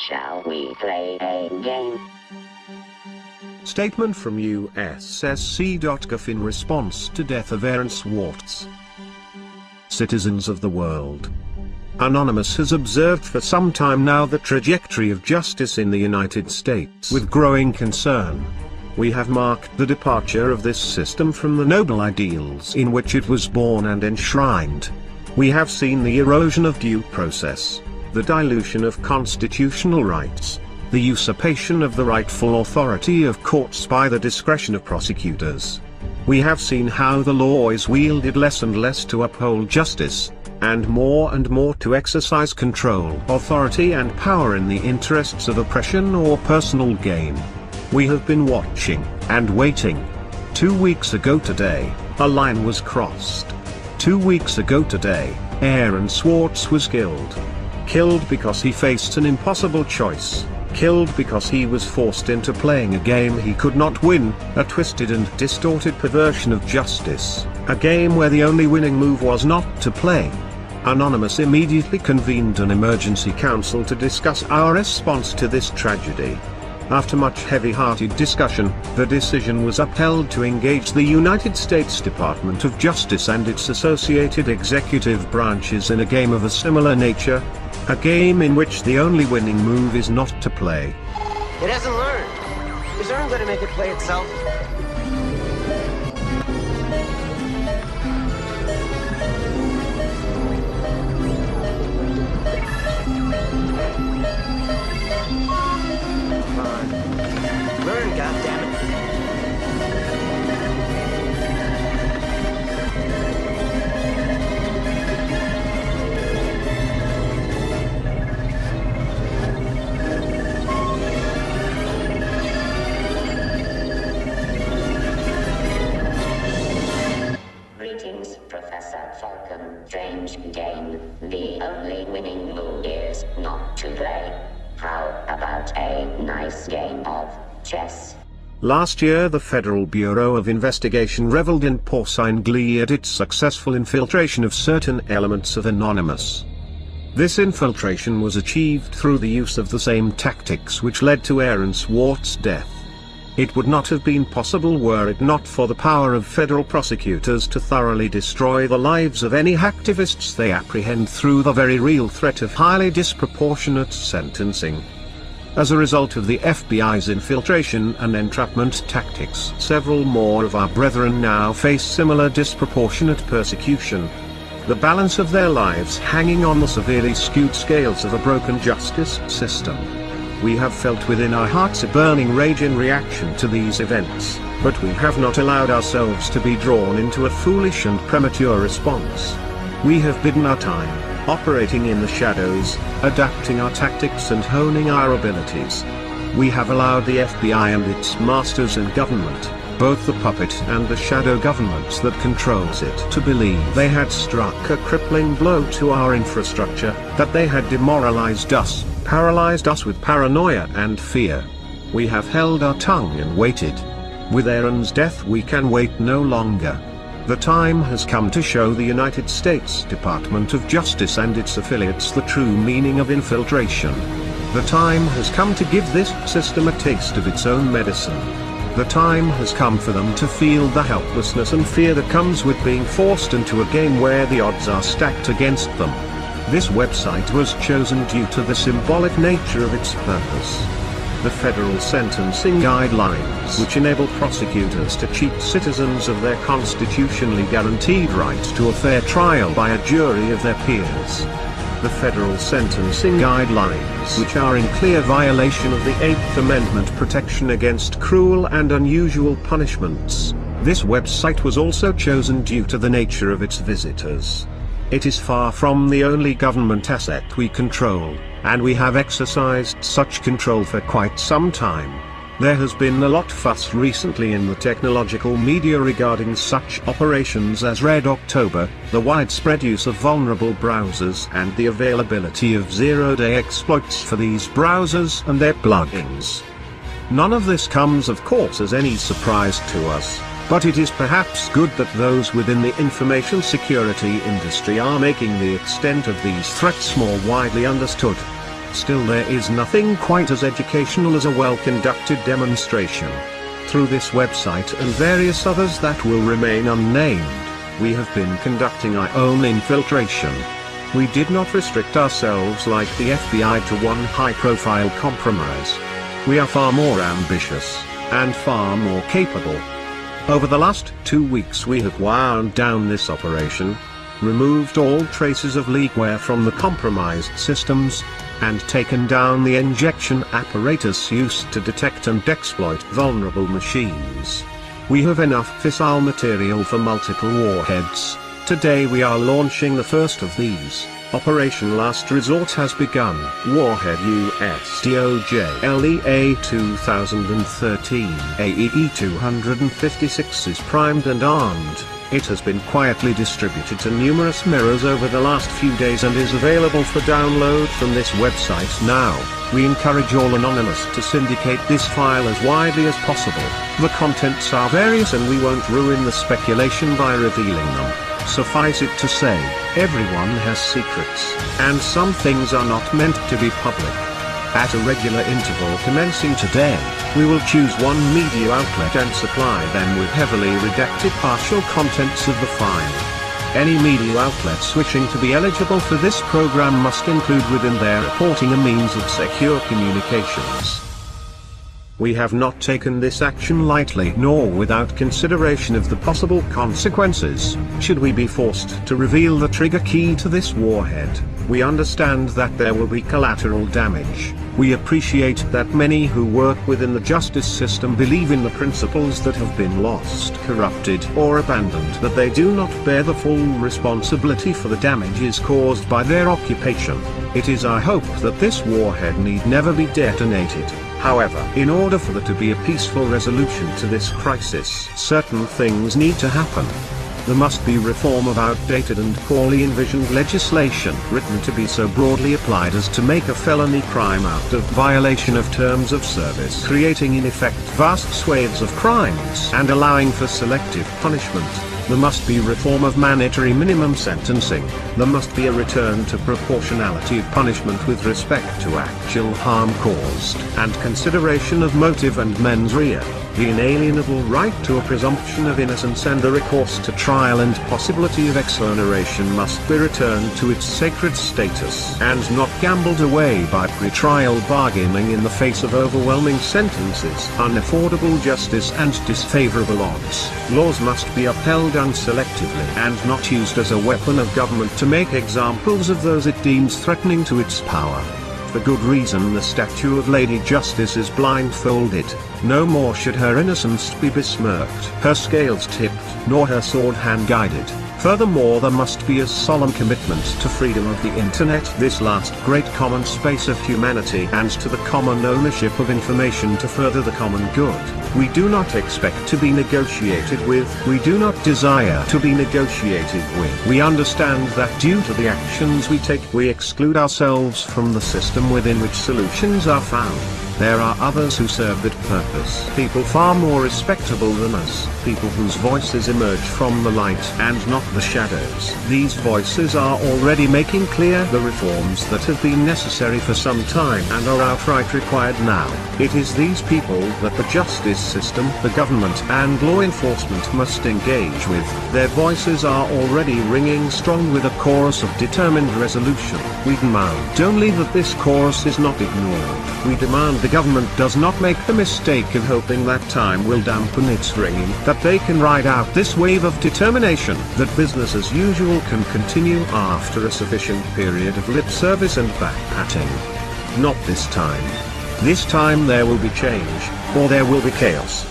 Shall we play a game? Statement from USSC.gov in response to death of Aaron Swartz. Citizens of the world. Anonymous has observed for some time now the trajectory of justice in the United States with growing concern. We have marked the departure of this system from the noble ideals in which it was born and enshrined. We have seen the erosion of due process, the dilution of constitutional rights, the usurpation of the rightful authority of courts by the discretion of prosecutors. We have seen how the law is wielded less and less to uphold justice, and more to exercise control, authority and power in the interests of oppression or personal gain. We have been watching, and waiting. 2 weeks ago today, a line was crossed. 2 weeks ago today, Aaron Swartz was killed. Killed because he faced an impossible choice. Killed because he was forced into playing a game he could not win, a twisted and distorted perversion of justice, a game where the only winning move was not to play. Anonymous immediately convened an emergency council to discuss our response to this tragedy. After much heavy-hearted discussion, the decision was upheld to engage the United States Department of Justice and its associated executive branches in a game of a similar nature. A game in which the only winning move is not to play. It hasn't learned. Is Aaron going to make it play itself? Come on. Learn, goddammit. Professor Falcon, strange game. The only winning move is not to play. How about a nice game of chess? Last year the Federal Bureau of Investigation reveled in porcine glee at its successful infiltration of certain elements of Anonymous. This infiltration was achieved through the use of the same tactics which led to Aaron Swartz's death. It would not have been possible were it not for the power of federal prosecutors to thoroughly destroy the lives of any hacktivists they apprehend through the very real threat of highly disproportionate sentencing. As a result of the FBI's infiltration and entrapment tactics, several more of our brethren now face similar disproportionate persecution. The balance of their lives hanging on the severely skewed scales of a broken justice system. We have felt within our hearts a burning rage in reaction to these events, but we have not allowed ourselves to be drawn into a foolish and premature response. We have bidden our time, operating in the shadows, adapting our tactics and honing our abilities. We have allowed the FBI and its masters in government, both the puppet and the shadow governments that controls it, to believe they had struck a crippling blow to our infrastructure, that they had demoralized us, paralyzed us with paranoia and fear. We have held our tongue and waited. With Aaron's death we can wait no longer. The time has come to show the United States Department of Justice and its affiliates the true meaning of infiltration. The time has come to give this system a taste of its own medicine. The time has come for them to feel the helplessness and fear that comes with being forced into a game where the odds are stacked against them. This website was chosen due to the symbolic nature of its purpose. The federal sentencing guidelines, which enable prosecutors to cheat citizens of their constitutionally guaranteed right to a fair trial by a jury of their peers. The federal sentencing guidelines, which are in clear violation of the 8th Amendment protection against cruel and unusual punishments. This website was also chosen due to the nature of its visitors. It is far from the only government asset we control, and we have exercised such control for quite some time. There has been a lot fuss recently in the technological media regarding such operations as Red October, the widespread use of vulnerable browsers and the availability of zero-day exploits for these browsers and their plugins. None of this comes of course as any surprise to us. But it is perhaps good that those within the information security industry are making the extent of these threats more widely understood. Still, there is nothing quite as educational as a well-conducted demonstration. Through this website and various others that will remain unnamed, we have been conducting our own infiltration. We did not restrict ourselves like the FBI to one high-profile compromise. We are far more ambitious, and far more capable. Over the last 2 weeks we have wound down this operation, removed all traces of leakware from the compromised systems, and taken down the injection apparatus used to detect and exploit vulnerable machines. We have enough fissile material for multiple warheads. Today we are launching the first of these. Operation Last Resort has begun. Warhead USDOJ-LEA 2013 AEE-256 is primed and armed. It has been quietly distributed to numerous mirrors over the last few days and is available for download from this website now. We encourage all anonymous to syndicate this file as widely as possible. The contents are various and we won't ruin the speculation by revealing them. Suffice it to say, everyone has secrets, and some things are not meant to be public. At a regular interval commencing today, we will choose one media outlet and supply them with heavily redacted partial contents of the file. Any media outlets wishing to be eligible for this program must include within their reporting a means of secure communications. We have not taken this action lightly nor without consideration of the possible consequences, should we be forced to reveal the trigger key to this warhead. We understand that there will be collateral damage. We appreciate that many who work within the justice system believe in the principles that have been lost, corrupted, or abandoned, that they do not bear the full responsibility for the damages caused by their occupation. It is our hope that this warhead need never be detonated. However, in order for there to be a peaceful resolution to this crisis, certain things need to happen. There must be reform of outdated and poorly envisioned legislation written to be so broadly applied as to make a felony crime out of violation of terms of service, creating in effect vast swathes of crimes and allowing for selective punishment. There must be reform of mandatory minimum sentencing. There must be a return to proportionality of punishment with respect to actual harm caused, and consideration of motive and mens rea. The inalienable right to a presumption of innocence and the recourse to trial and possibility of exoneration must be returned to its sacred status and not gambled away by pre-trial bargaining in the face of overwhelming sentences, unaffordable justice and disfavorable odds. Laws must be upheld unselectively and not used as a weapon of government to make examples of those it deems threatening to its power. For good reason the statue of Lady Justice is blindfolded. No more should her innocence be besmirched, her scales tipped, nor her sword hand-guided. Furthermore, there must be a solemn commitment to freedom of the internet, this last great common space of humanity, and to the common ownership of information to further the common good. We do not expect to be negotiated with, we do not desire to be negotiated with. We understand that due to the actions we take, we exclude ourselves from the system within which solutions are found. There are others who serve that purpose. People far more respectable than us. People whose voices emerge from the light and not the shadows. These voices are already making clear the reforms that have been necessary for some time and are outright required now. It is these people that the justice system, the government and law enforcement must engage with. Their voices are already ringing strong with a chorus of determined resolution. We demand only that this chorus is not ignored. We demand the government does not make the mistake of hoping that time will dampen its ringing, that they can ride out this wave of determination, that business as usual can continue after a sufficient period of lip service and back-patting. Not this time. This time there will be change, or there will be chaos.